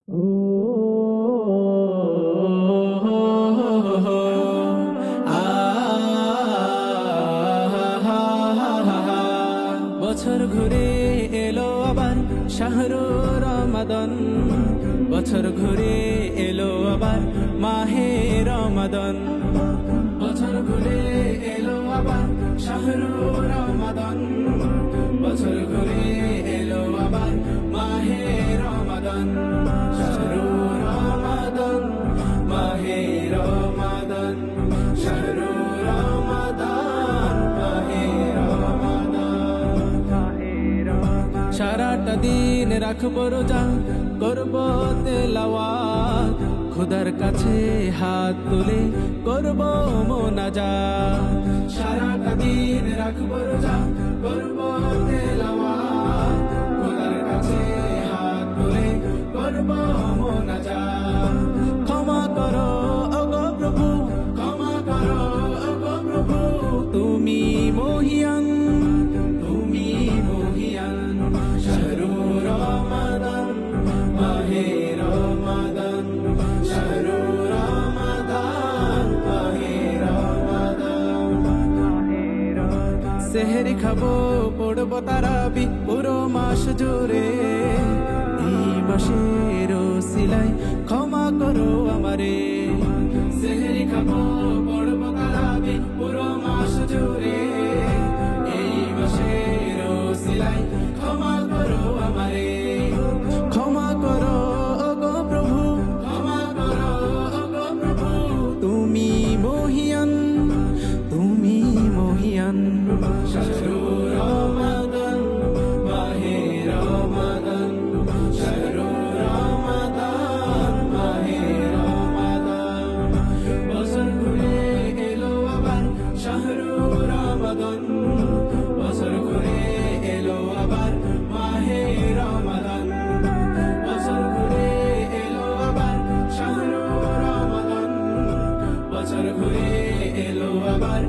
বছর ঘুরে এলো আবার শাহরু রমাদান, বছর ঘুরে এলো আবার মাহে রমাদান, বছর ঘুরে এলো আবার শাহরু রমাদান, বছর ঘুরে এলো আবার মাহে রমাদান, শাহরু রমাদান, মাহে রমাদান, শাহরু রমাদান, মাহে রমাদান। সারাটা দিন রাখবো রোজা, করবো তেলাওয়াত, খোদার কাছে হাত তুলে করবো মোনাজাত। সারাটা দিন রাখবো রোজা, করবো তেলাওয়াত, খোদার কাছে হাত তুলে করবো মোনাজাত। ক্ষমা করো ওগো প্রভু, ক্ষমা করো ওগো প্রভু, তুমি মহিয়ান, তুমি মহিয়ান। শাহরু রমাদান, মাহে রমাদান, শাহরু রমাদান, মাহে রমাদান। সেহরি খাবো, পড়বো তারাবি পুরো মাস জুড়ে, এই মাসের ওসিলায় ক্ষমা করো আমারে। সেহরি খাবো, পড়বো তারাবি পুরো মাস জুড়ে, এই মাসের ওসিলায় ক্ষমা করো আমারে। ক্ষমা করো ওগো প্রভু, ক্ষমা করো ওগো প্রভু, তুমি মহিয়ান, তুমি মহিয়ান। শাহরু রমাদান, মাহে রমাদান, শাহরু রমাদান, মাহে রমাদান। বছর ঘুরে এলো আবার শাহরু রমাদান, বছর ঘুরে এলো আবার মাহে রমাদান, বছর ঘুরে এলো আবার শাহরু রমাদান, বছর ঘুরে এলো আবার